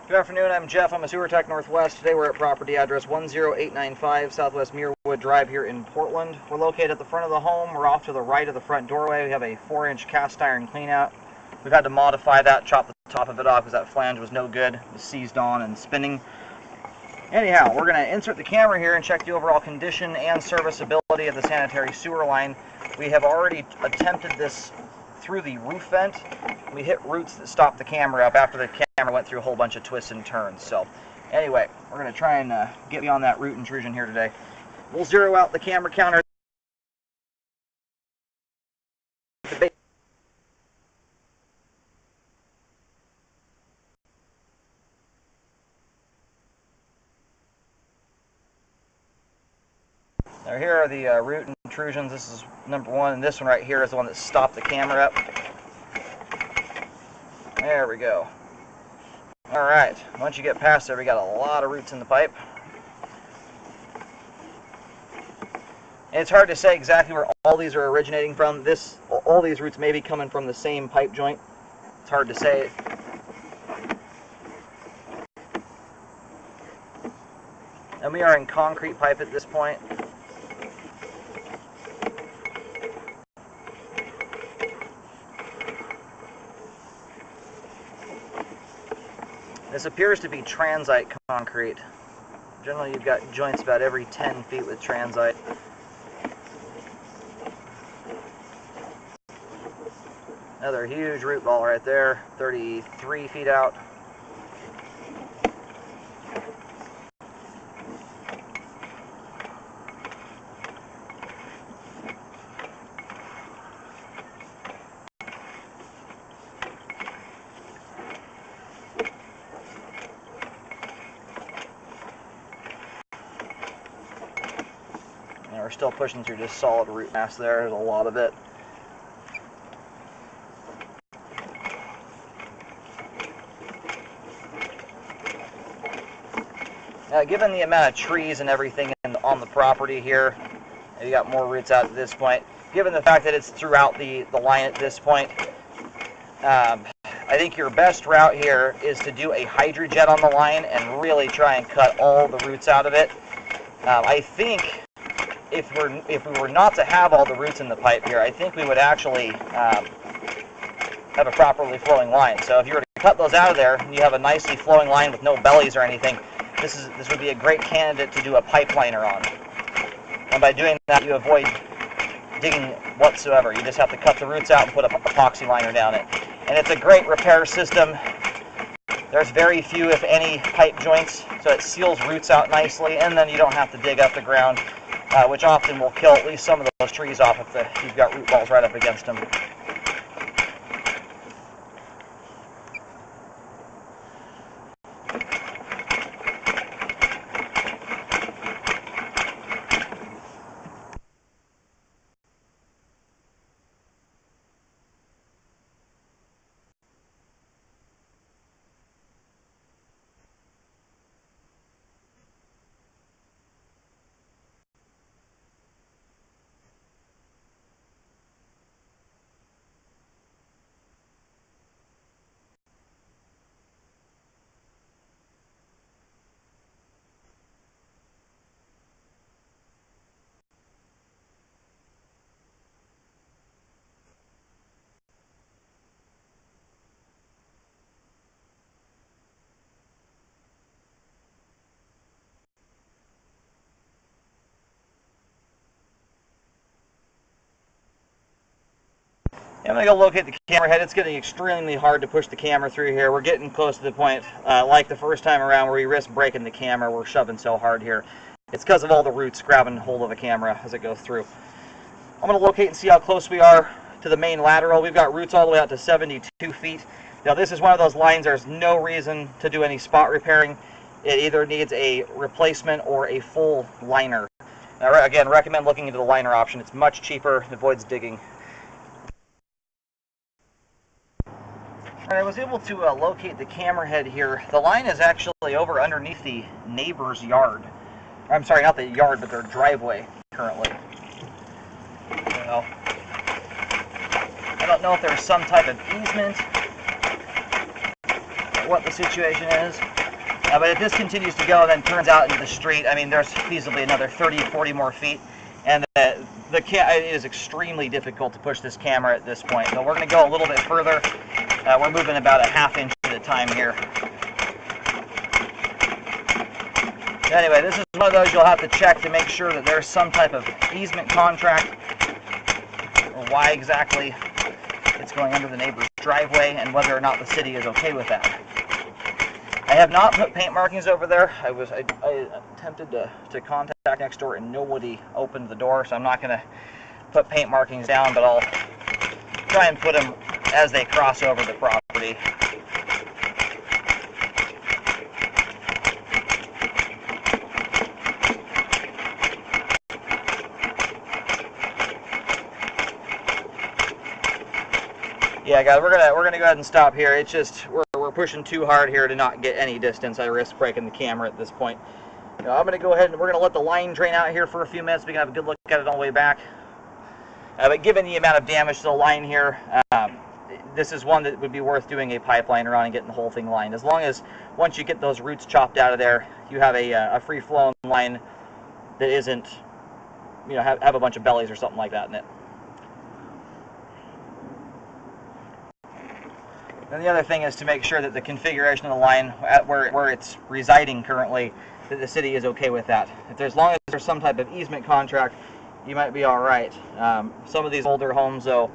Good afternoon, I'm Jeff. I'm a Sewer Tech Northwest. Today we're at property address 10895 Southwest Muirwood Drive here in Portland. We're located at the front of the home. We're off to the right of the front doorway. We have a 4-inch cast iron cleanout. We've had to modify that, chop the top of it off because that flange was no good. It was seized on and spinning. Anyhow, we're going to insert the camera here and check the overall condition and serviceability of the sanitary sewer line. We have already attempted this through the roof vent. We hit roots that stopped the camera up after the camera went through a whole bunch of twists and turns. So anyway, we're going to try and get beyond that root intrusion here today. We'll zero out the camera counter. Now here are the root intrusions. This is number one, and this one right here is the one that stopped the camera up. There we go. Alright, once you get past there, we got a lot of roots in the pipe. And it's hard to say exactly where all these are originating from. All these roots may be coming from the same pipe joint. It's hard to say. And we are in concrete pipe at this point. This appears to be transite concrete. Generally, you've got joints about every 10 feet with transite. Another huge root ball right there, 33 feet out. And we're still pushing through just solid root mass there. There's a lot of it. Now, given the amount of trees and everything on the property here, you got more roots out at this point. Given the fact that it's throughout the line at this point, I think your best route here is to do a hydrojet on the line and really try and cut all the roots out of it. I think if we were not to have all the roots in the pipe here, I think we would actually have a properly flowing line. So if you were to cut those out of there and you have a nicely flowing line with no bellies or anything, this would be a great candidate to do a pipe liner on. And by doing that, you avoid digging whatsoever. You just have to cut the roots out and put an epoxy liner down it. And it's a great repair system. There's very few, if any, pipe joints, so it seals roots out nicely, and then you don't have to dig up the ground, which often will kill at least some of those trees off if you've got root balls right up against them. I'm going to go locate the camera head. It's getting extremely hard to push the camera through here. We're getting close to the point, like the first time around, where we risk breaking the camera. We're shoving so hard here. It's because of all the roots grabbing hold of the camera as it goes through. I'm going to locate and see how close we are to the main lateral. We've got roots all the way out to 72 feet. Now this is one of those lines there's no reason to do any spot repairing. It either needs a replacement or a full liner. Now, again, recommend looking into the liner option. It's much cheaper, it avoids digging. I was able to locate the camera head here. The line is actually over underneath the neighbor's yard. I'm sorry, not the yard, but their driveway currently. So, I don't know if there's some type of easement. what the situation is. But if this continues to go and then turns out into the street, I mean, there's feasibly another 30, 40 more feet. And it is extremely difficult to push this camera at this point. So we're going to go a little bit further. We're moving about a ½ inch at a time here. Anyway, this is one of those you'll have to check to make sure that there's some type of easement contract, or why exactly it's going under the neighbor's driveway, and whether or not the city is okay with that. I have not put paint markings over there. I attempted to contact next door and nobody opened the door, so I'm not going to put paint markings down, but I'll try and put them as they cross over the property. Yeah, guys, we're gonna go ahead and stop here. It's just we're pushing too hard here to not get any distance. I risk breaking the camera at this point. I'm gonna go ahead and we're gonna let the line drain out here for a few minutes. We can have a good look at it all the way back. But given the amount of damage to the line here, this is one that would be worth doing a pipeline around and getting the whole thing lined. As long as once you get those roots chopped out of there, you have a free-flowing line that isn't, have a bunch of bellies or something like that in it. And the other thing is to make sure that the configuration of the line, at where it's residing currently, that the city is okay with that. As long as there's some type of easement contract, you might be all right. Some of these older homes, though,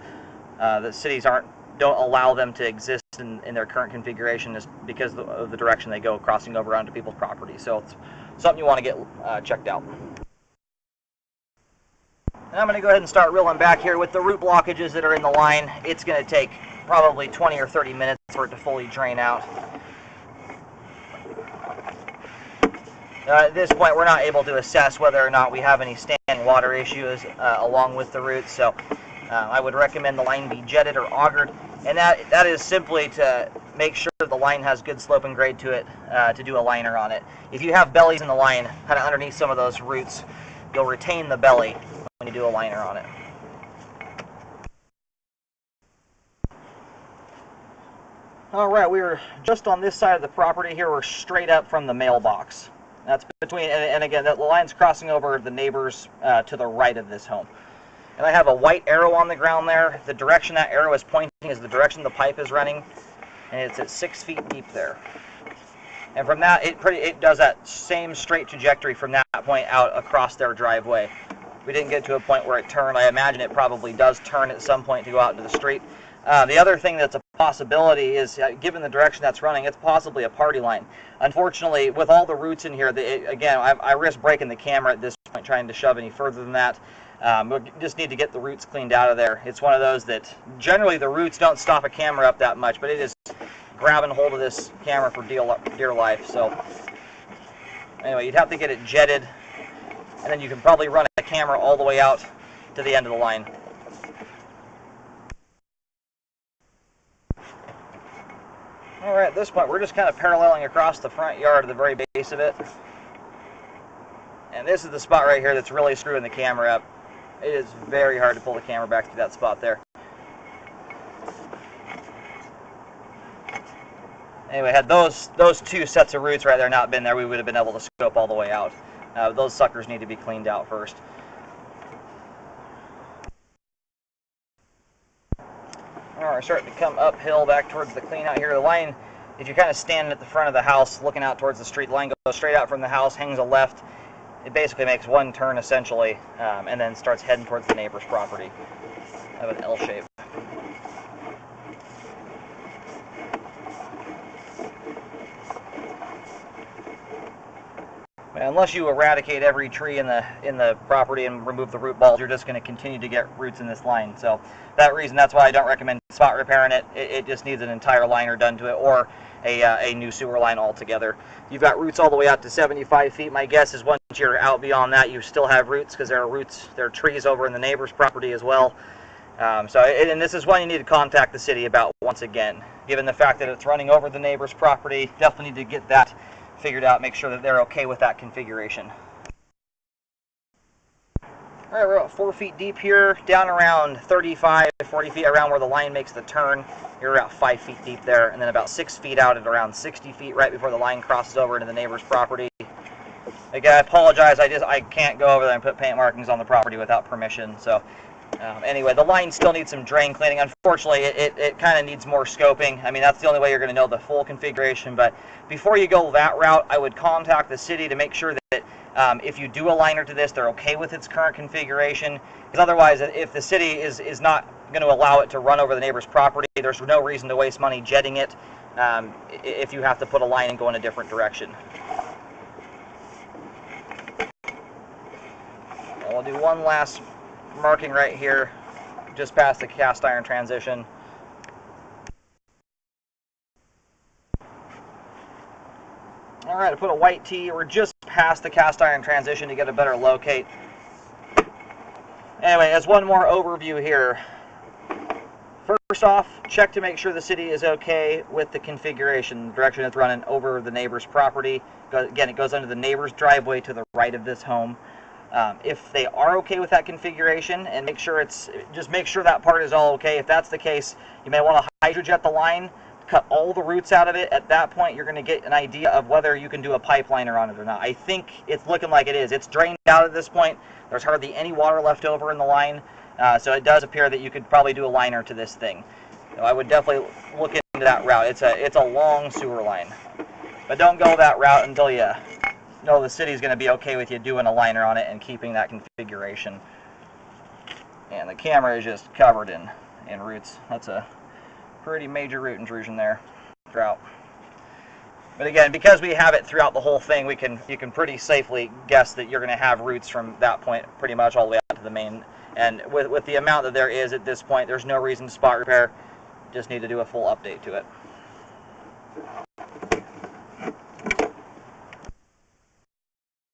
the cities don't allow them to exist in their current configuration is because of the direction they go, crossing over onto people's property. So it's something you want to get checked out. And I'm going to go ahead and start reeling back here with the root blockages that are in the line. It's going to take probably 20 or 30 minutes for it to fully drain out. At this point, we're not able to assess whether or not we have any standing water issues along with the roots, so I would recommend the line be jetted or augered, and that is simply to make sure that the line has good slope and grade to it to do a liner on it. If you have bellies in the line, kind of underneath some of those roots, you'll retain the belly when you do a liner on it. Alright, we are just on this side of the property here. We're straight up from the mailbox. That's between, and again, the line's crossing over the neighbors to the right of this home. And I have a white arrow on the ground there. The direction that arrow is pointing is the direction the pipe is running, and it's at 6 feet deep there. And from that, it does that same straight trajectory from that point out across their driveway. We didn't get to a point where it turned. I imagine it probably does turn at some point to go out into the street. The other thing that's a possibility is, given the direction that's running, it's possibly a party line. Unfortunately, with all the roots in here, again, I risk breaking the camera at this point trying to shove any further than that. We just need to get the roots cleaned out of there. It's one of those that generally the roots don't stop a camera up that much, but it is grabbing hold of this camera for dear life. So anyway, you'd have to get it jetted, and then you can probably run a camera all the way out to the end of the line. Alright, at this point we're just kind of paralleling across the front yard to the very base of it. And this is the spot right here that's really screwing the camera up. It is very hard to pull the camera back to that spot there. Anyway, had those two sets of roots right there not been there, we would have been able to scope all the way out. Those suckers need to be cleaned out first. Alright, starting to come uphill back towards the clean out here. The line, if you're kind of standing at the front of the house looking out towards the street, the line goes straight out from the house, hangs a left. It basically makes one turn essentially, and then starts heading towards the neighbor's property of an L shape. Unless you eradicate every tree in the property and remove the root balls, you're just going to continue to get roots in this line. So that's why I don't recommend spot repairing it. It just needs an entire liner done to it, or a new sewer line altogether. You've got roots all the way out to 75 feet. My guess is once you're out beyond that, you still have roots, because there are trees over in the neighbor's property as well. And this is one you need to contact the city about once again. Given the fact that it's running over the neighbor's property, definitely need to get that figured out, make sure that they're okay with that configuration. Alright, we're about 4 feet deep here, down around 35 to 40 feet around where the line makes the turn. You're about 5 feet deep there, and then about 6 feet out at around 60 feet right before the line crosses over into the neighbor's property. Again, I apologize, I can't go over there and put paint markings on the property without permission. So anyway, the line still needs some drain cleaning. Unfortunately, it kind of needs more scoping. I mean, that's the only way you're going to know the full configuration. But before you go that route, I would contact the city to make sure that if you do a liner to this, they're okay with its current configuration. Because otherwise, if the city is not going to allow it to run over the neighbor's property, there's no reason to waste money jetting it if you have to put a line and go in a different direction. We'll do one last marking right here, just past the cast iron transition. All right, I put a white tee. We're just past the cast iron transition to get a better locate. Anyway, as one more overview here. First off, check to make sure the city is okay with the configuration. The direction it's running over the neighbor's property. Again, it goes under the neighbor's driveway to the right of this home. If they are okay with that configuration, and just make sure that part is all okay. If that's the case, you may want to hydrojet the line, cut all the roots out of it. At that point, you're going to get an idea of whether you can do a pipe liner on it or not. I think it's looking like it is. It's drained out at this point. There's hardly any water left over in the line, so it does appear that you could probably do a liner to this thing. So I would definitely look into that route. It's a long sewer line, but don't go that route until you know the city's going to be okay with you doing a liner on it and keeping that configuration. And the camera is just covered in roots. That's a pretty major root intrusion there, drought. But again, because we have it throughout the whole thing, you can pretty safely guess that you're going to have roots from that point pretty much all the way out to the main. And with the amount that there is at this point, there's no reason to spot repair. Just need to do a full update to it.